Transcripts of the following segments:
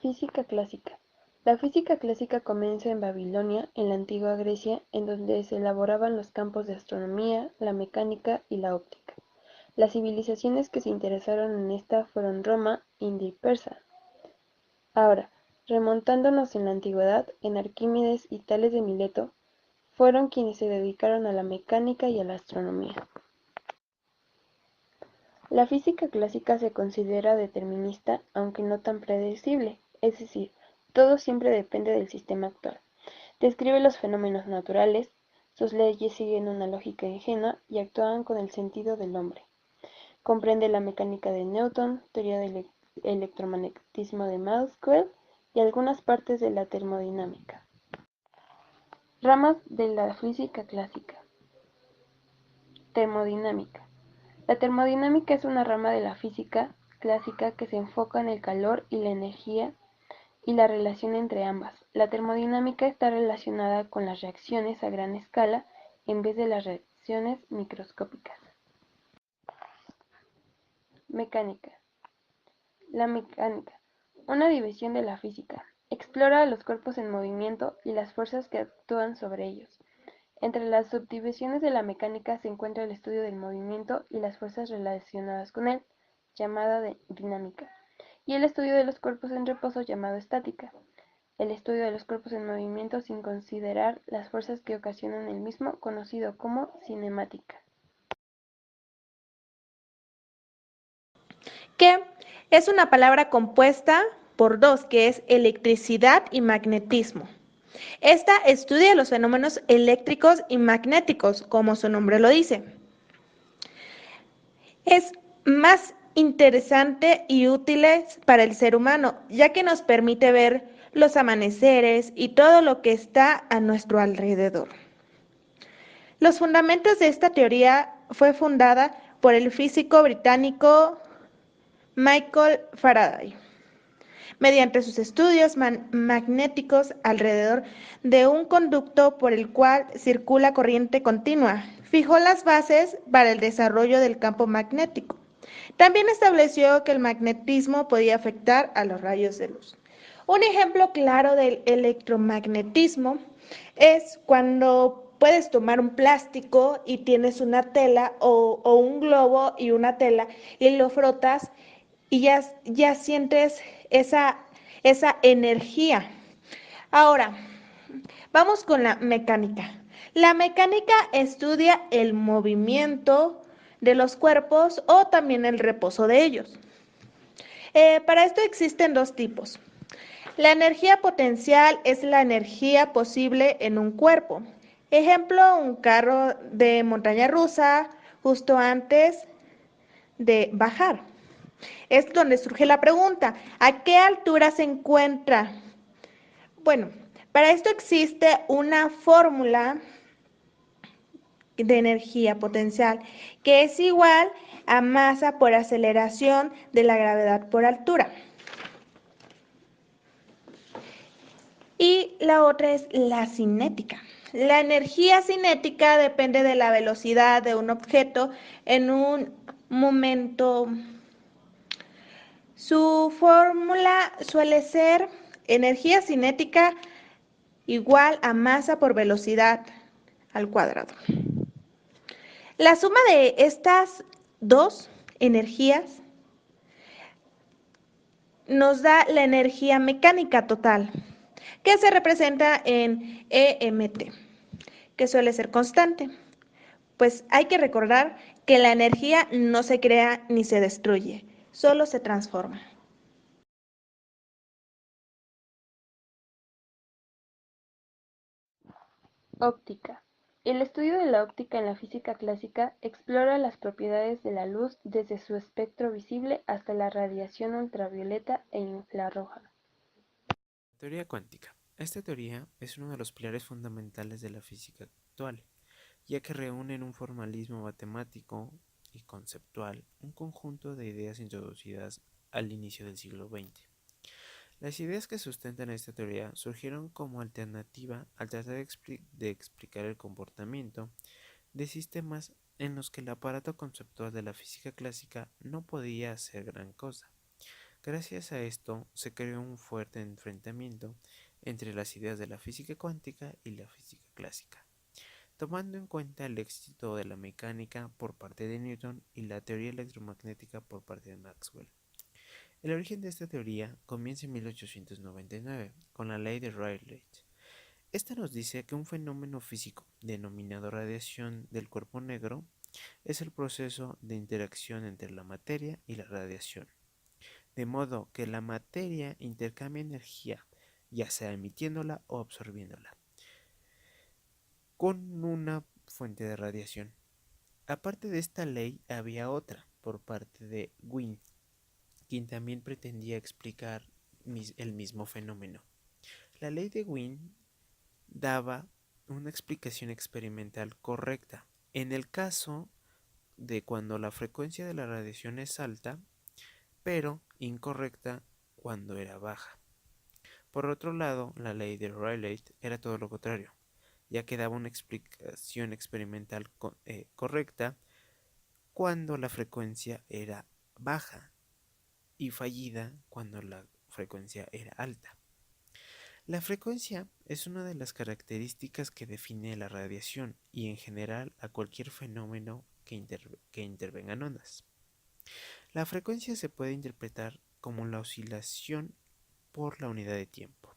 Física clásica. La física clásica comienza en Babilonia, en la antigua Grecia, en donde se elaboraban los campos de astronomía, la mecánica y la óptica. Las civilizaciones que se interesaron en esta fueron Roma, India y Persa. Ahora, remontándonos en la antigüedad, en Arquímedes y Tales de Mileto, fueron quienes se dedicaron a la mecánica y a la astronomía. La física clásica se considera determinista, aunque no tan predecible, es decir, todo siempre depende del sistema actual. Describe los fenómenos naturales, sus leyes siguen una lógica ingenua y actúan con el sentido del hombre. Comprende la mecánica de Newton, teoría del electromagnetismo de Maxwell y algunas partes de la termodinámica. Ramas de la física clásica. Termodinámica. La termodinámica es una rama de la física clásica que se enfoca en el calor y la energía y la relación entre ambas. La termodinámica está relacionada con las reacciones a gran escala en vez de las reacciones microscópicas. Mecánica. La mecánica, una división de la física, explora los cuerpos en movimiento y las fuerzas que actúan sobre ellos. Entre las subdivisiones de la mecánica se encuentra el estudio del movimiento y las fuerzas relacionadas con él, llamada dinámica, y el estudio de los cuerpos en reposo, llamado estática. El estudio de los cuerpos en movimiento sin considerar las fuerzas que ocasionan el mismo, conocido como cinemática. Que es una palabra compuesta por dos, que es electricidad y magnetismo. Esta estudia los fenómenos eléctricos y magnéticos, como su nombre lo dice. Es más interesante y útil para el ser humano, ya que nos permite ver los amaneceres y todo lo que está a nuestro alrededor. Los fundamentos de esta teoría fue fundada por el físico británico Michael Faraday, mediante sus estudios magnéticos alrededor de un conducto por el cual circula corriente continua. Fijó las bases para el desarrollo del campo magnético. También estableció que el magnetismo podía afectar a los rayos de luz. Un ejemplo claro del electromagnetismo es cuando puedes tomar un plástico y tienes una tela o un globo y una tela y lo frotas y ya sientes esa energía. Ahora, vamos con la mecánica. La mecánica estudia el movimiento de los cuerpos o también el reposo de ellos. Para esto existen dos tipos. La energía potencial es la energía posible en un cuerpo. Ejemplo, un carro de montaña rusa justo antes de bajar. Es donde surge la pregunta, ¿a qué altura se encuentra? Bueno, para esto existe una fórmula de energía potencial que es igual a masa por aceleración de la gravedad por altura. Y la otra es la cinética. La energía cinética depende de la velocidad de un objeto en un momento. Su fórmula suele ser energía cinética igual a masa por velocidad al cuadrado. La suma de estas dos energías nos da la energía mecánica total, que se representa en EMT, que suele ser constante. Pues hay que recordar que la energía no se crea ni se destruye, solo se transforma. Óptica. El estudio de la óptica en la física clásica explora las propiedades de la luz desde su espectro visible hasta la radiación ultravioleta e infrarroja. Teoría cuántica. Esta teoría es uno de los pilares fundamentales de la física actual, ya que reúne en un formalismo matemático y conceptual un conjunto de ideas introducidas al inicio del siglo XX. Las ideas que sustentan esta teoría surgieron como alternativa al tratar de explicar el comportamiento de sistemas en los que el aparato conceptual de la física clásica no podía hacer gran cosa. Gracias a esto se creó un fuerte enfrentamiento entre las ideas de la física cuántica y la física clásica, tomando en cuenta el éxito de la mecánica por parte de Newton y la teoría electromagnética por parte de Maxwell. El origen de esta teoría comienza en 1899 con la ley de Rayleigh. Esta nos dice que un fenómeno físico denominado radiación del cuerpo negro es el proceso de interacción entre la materia y la radiación, de modo que la materia intercambia energía, ya sea emitiéndola o absorbiéndola, con una fuente de radiación. Aparte de esta ley, había otra por parte de Wien, quien también pretendía explicar el mismo fenómeno. La ley de Wien daba una explicación experimental correcta. En el caso de cuando la frecuencia de la radiación es alta, pero incorrecta cuando era baja. Por otro lado, la ley de Rayleigh era todo lo contrario, ya que daba una explicación experimental correcta cuando la frecuencia era baja y fallida cuando la frecuencia era alta. La frecuencia es una de las características que define la radiación y en general a cualquier fenómeno que intervengan ondas. La frecuencia se puede interpretar como la oscilación por la unidad de tiempo.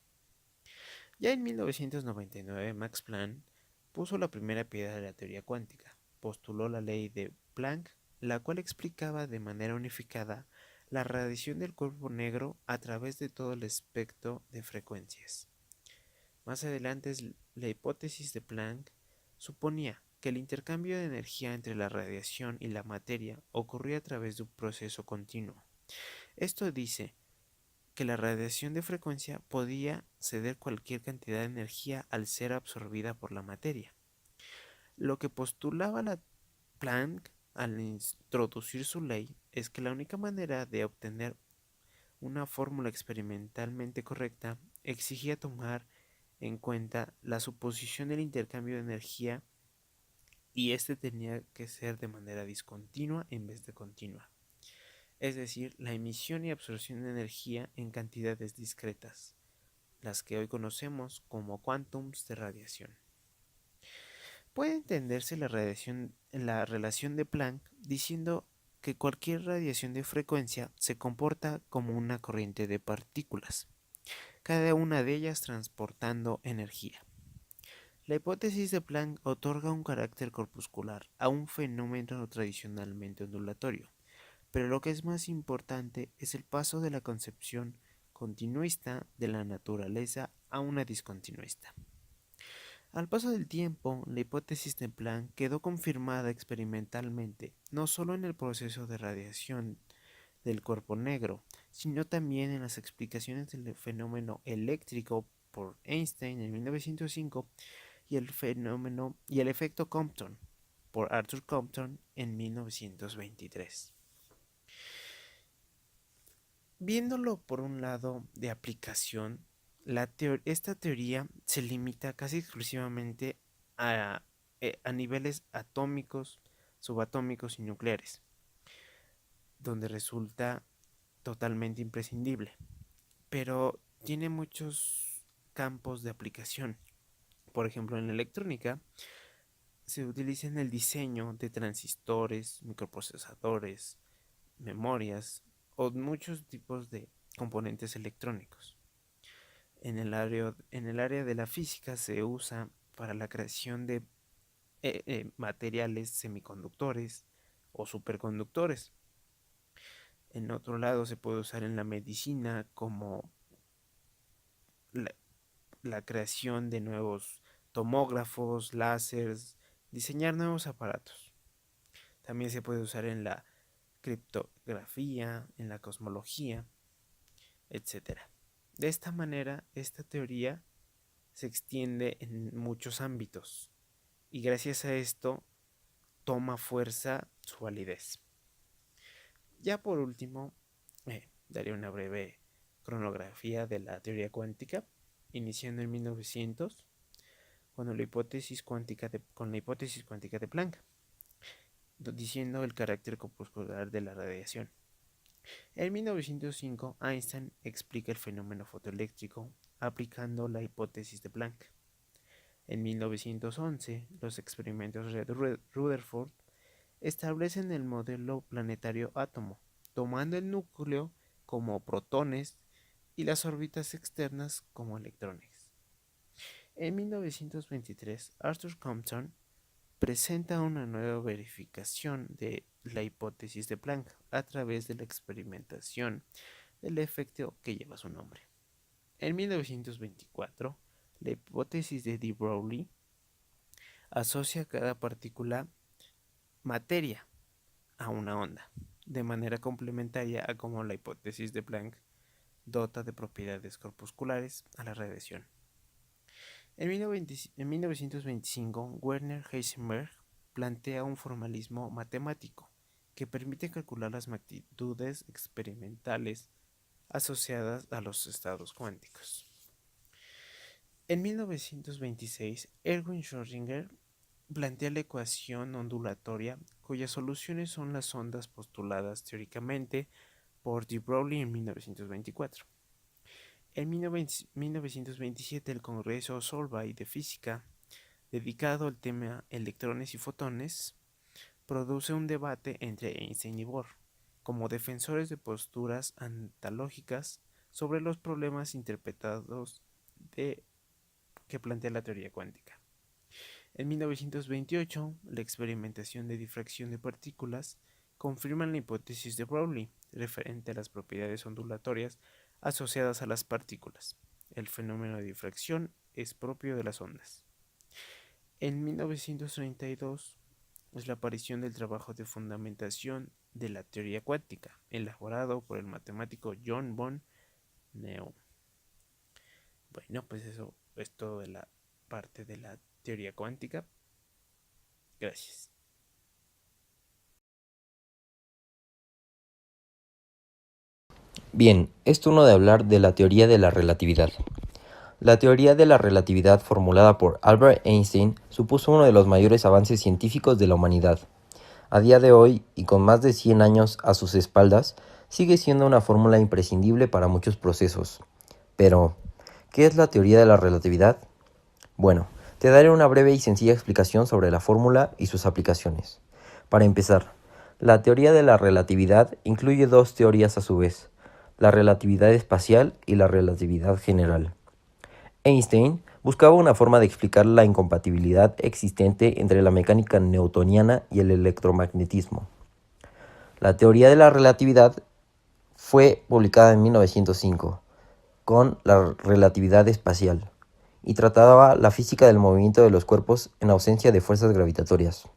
Ya en 1999, Max Planck puso la primera piedra de la teoría cuántica. Postuló la ley de Planck, la cual explicaba de manera unificada la radiación del cuerpo negro a través de todo el espectro de frecuencias. Más adelante, la hipótesis de Planck suponía que el intercambio de energía entre la radiación y la materia ocurría a través de un proceso continuo. Esto dice que la radiación de frecuencia podía ceder cualquier cantidad de energía al ser absorbida por la materia. Lo que postulaba la Planck al introducir su ley es que la única manera de obtener una fórmula experimentalmente correcta exigía tomar en cuenta la suposición del intercambio de energía y este tenía que ser de manera discontinua en vez de continua, es decir, la emisión y absorción de energía en cantidades discretas, las que hoy conocemos como quantums de radiación. Puede entenderse la relación de Planck diciendo que cualquier radiación de frecuencia se comporta como una corriente de partículas, cada una de ellas transportando energía. La hipótesis de Planck otorga un carácter corpuscular a un fenómeno tradicionalmente ondulatorio, pero lo que es más importante es el paso de la concepción continuista de la naturaleza a una discontinuista. Al paso del tiempo, la hipótesis de Planck quedó confirmada experimentalmente, no solo en el proceso de radiación del cuerpo negro, sino también en las explicaciones del fenómeno eléctrico por Einstein en 1905 y el efecto Compton por Arthur Compton en 1923. Viéndolo por un lado de aplicación, esta teoría se limita casi exclusivamente a, a niveles atómicos, subatómicos y nucleares, donde resulta totalmente imprescindible, pero tiene muchos campos de aplicación. Por ejemplo, en la electrónica se utiliza en el diseño de transistores, microprocesadores, memorias o muchos tipos de componentes electrónicos. En el área de la física se usa para la creación de materiales semiconductores o superconductores. En otro lado se puede usar en la medicina como la, la creación de nuevos tomógrafos, láseres, diseñar nuevos aparatos. También se puede usar en la criptografía, en la cosmología, etcétera. De esta manera, esta teoría se extiende en muchos ámbitos y gracias a esto toma fuerza su validez. Ya por último, daré una breve cronografía de la teoría cuántica, iniciando en 1900 con la hipótesis cuántica de Planck, diciendo el carácter corpuscular de la radiación. En 1905, Einstein explica el fenómeno fotoeléctrico aplicando la hipótesis de Planck. En 1911, los experimentos de Rutherford establecen el modelo planetario átomo, tomando el núcleo como protones y las órbitas externas como electrones. En 1923, Arthur Compton presenta una nueva verificación de la hipótesis de Planck a través de la experimentación del efecto que lleva su nombre. En 1924, la hipótesis de de Broglie asocia cada partícula materia a una onda, de manera complementaria a como la hipótesis de Planck dota de propiedades corpusculares a la radiación. En 1925, Werner Heisenberg plantea un formalismo matemático que permite calcular las magnitudes experimentales asociadas a los estados cuánticos. En 1926, Erwin Schrödinger plantea la ecuación ondulatoria cuyas soluciones son las ondas postuladas teóricamente por de Broglie en 1924. En 1927, el Congreso Solvay de Física, dedicado al tema electrones y fotones, produce un debate entre Einstein y Bohr, como defensores de posturas antagónicas sobre los problemas interpretados que plantea la teoría cuántica. En 1928, la experimentación de difracción de partículas confirma la hipótesis de Broglie referente a las propiedades ondulatorias asociadas a las partículas. El fenómeno de difracción es propio de las ondas. En 1932 es la aparición del trabajo de fundamentación de la teoría cuántica, elaborado por el matemático John von Neumann. Bueno, pues eso es todo de la parte de la teoría cuántica. Gracias. Bien, es turno de hablar de la teoría de la relatividad. La teoría de la relatividad formulada por Albert Einstein supuso uno de los mayores avances científicos de la humanidad. A día de hoy, y con más de 100 años a sus espaldas, sigue siendo una fórmula imprescindible para muchos procesos. Pero, ¿qué es la teoría de la relatividad? Bueno, te daré una breve y sencilla explicación sobre la fórmula y sus aplicaciones. Para empezar, la teoría de la relatividad incluye dos teorías a su vez, la relatividad espacial y la relatividad general. Einstein buscaba una forma de explicar la incompatibilidad existente entre la mecánica newtoniana y el electromagnetismo. La teoría de la relatividad fue publicada en 1905 con la relatividad espacial y trataba la física del movimiento de los cuerpos en ausencia de fuerzas gravitatorias.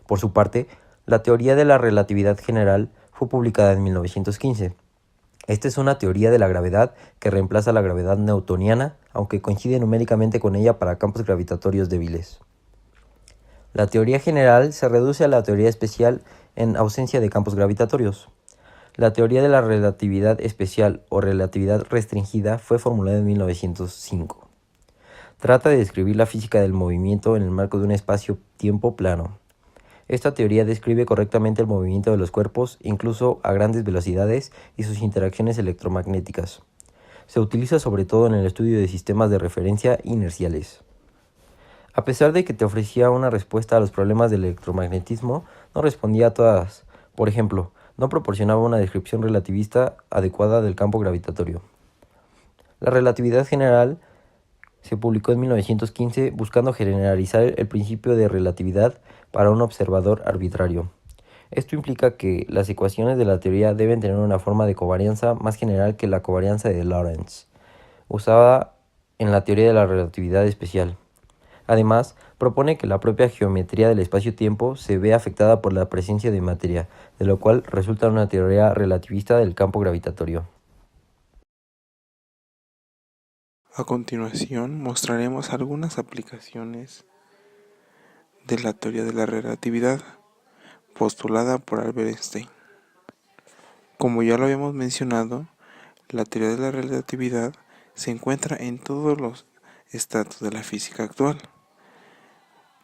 Por su parte, la teoría de la relatividad general fue publicada en 1915. Esta es una teoría de la gravedad que reemplaza la gravedad newtoniana, aunque coincide numéricamente con ella para campos gravitatorios débiles. La teoría general se reduce a la teoría especial en ausencia de campos gravitatorios. La teoría de la relatividad especial o relatividad restringida fue formulada en 1905. Trata de describir la física del movimiento en el marco de un espacio-tiempo plano. Esta teoría describe correctamente el movimiento de los cuerpos, incluso a grandes velocidades, y sus interacciones electromagnéticas. Se utiliza sobre todo en el estudio de sistemas de referencia inerciales. A pesar de que te ofrecía una respuesta a los problemas del electromagnetismo, no respondía a todas. Por ejemplo, no proporcionaba una descripción relativista adecuada del campo gravitatorio. La relatividad general se publicó en 1915 buscando generalizar el principio de relatividad para un observador arbitrario. Esto implica que las ecuaciones de la teoría deben tener una forma de covarianza más general que la covarianza de Lorentz, usada en la teoría de la relatividad especial. Además, propone que la propia geometría del espacio-tiempo se ve afectada por la presencia de materia, de lo cual resulta una teoría relativista del campo gravitatorio. A continuación mostraremos algunas aplicaciones de la teoría de la relatividad postulada por Albert Einstein. Como ya lo habíamos mencionado, la teoría de la relatividad se encuentra en todos los estratos de la física actual,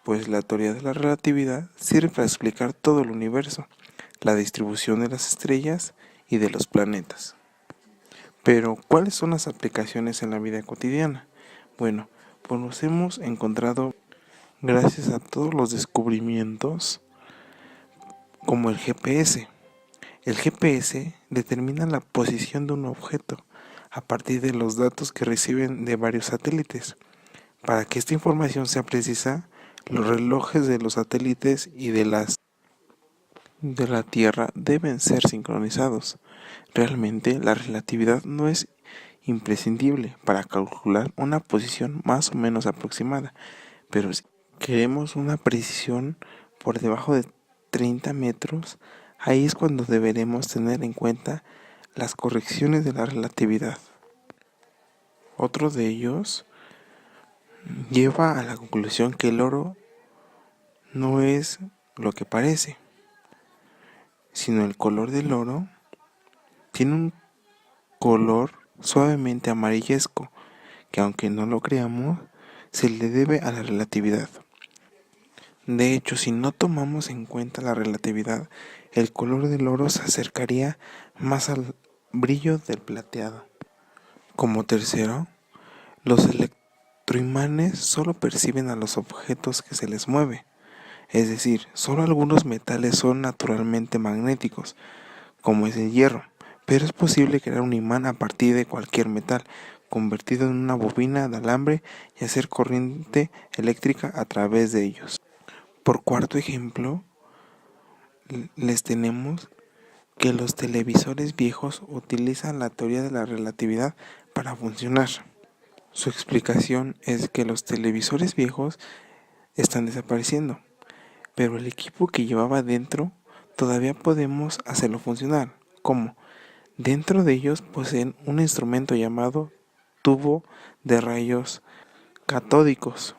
pues la teoría de la relatividad sirve para explicar todo el universo, la distribución de las estrellas y de los planetas. Pero, ¿cuáles son las aplicaciones en la vida cotidiana? Bueno, pues nos hemos encontrado gracias a todos los descubrimientos como el GPS. El GPS determina la posición de un objeto a partir de los datos que reciben de varios satélites. Para que esta información sea precisa, los relojes de los satélites y de la Tierra deben ser sincronizados. Realmente la relatividad no es imprescindible para calcular una posición más o menos aproximada, pero si queremos una precisión por debajo de 30 metros, ahí es cuando deberemos tener en cuenta las correcciones de la relatividad. Otro de ellos lleva a la conclusión que el oro no es lo que parece, sino el color del oro tiene un color suavemente amarillesco, que aunque no lo creamos, se le debe a la relatividad. De hecho, si no tomamos en cuenta la relatividad, el color del oro se acercaría más al brillo del plateado. Como tercero, los electroimanes solo perciben a los objetos que se les mueve, es decir, solo algunos metales son naturalmente magnéticos, como es el hierro, pero es posible crear un imán a partir de cualquier metal, convertido en una bobina de alambre y hacer corriente eléctrica a través de ellos. Por cuarto ejemplo, les tenemos que los televisores viejos utilizan la teoría de la relatividad para funcionar. Su explicación es que los televisores viejos están desapareciendo, pero el equipo que llevaba dentro todavía podemos hacerlo funcionar. ¿Cómo? Dentro de ellos poseen un instrumento llamado tubo de rayos catódicos.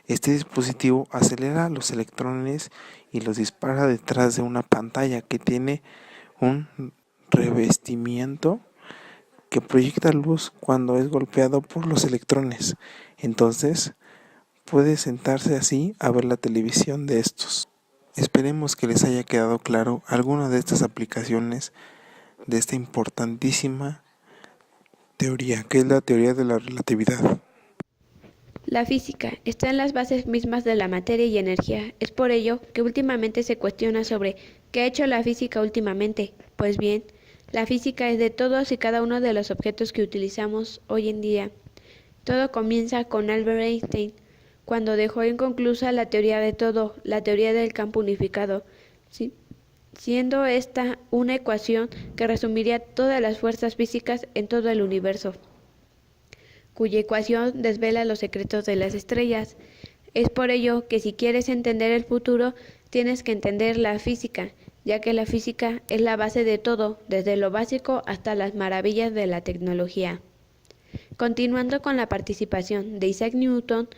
Este dispositivo acelera los electrones y los dispara detrás de una pantalla que tiene un revestimiento que proyecta luz cuando es golpeado por los electrones. Entonces, puede sentarse así a ver la televisión de estos. Esperemos que les haya quedado claro alguna de estas aplicaciones de esta importantísima teoría, que es la teoría de la relatividad. La física está en las bases mismas de la materia y energía. Es por ello que últimamente se cuestiona sobre ¿qué ha hecho la física últimamente? Pues bien, la física es de todos y cada uno de los objetos que utilizamos hoy en día. Todo comienza con Albert Einstein, cuando dejó inconclusa la teoría de todo, la teoría del campo unificado, siendo esta una ecuación que resumiría todas las fuerzas físicas en todo el universo, cuya ecuación desvela los secretos de las estrellas. Es por ello que si quieres entender el futuro, tienes que entender la física, ya que la física es la base de todo, desde lo básico hasta las maravillas de la tecnología. Continuando con la participación de Isaac Newton,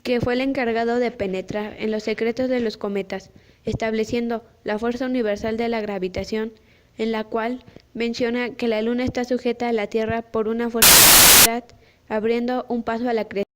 que fue el encargado de penetrar en los secretos de los cometas, estableciendo la fuerza universal de la gravitación, en la cual menciona que la Luna está sujeta a la Tierra por una fuerza de gravedad, abriendo un paso a la creación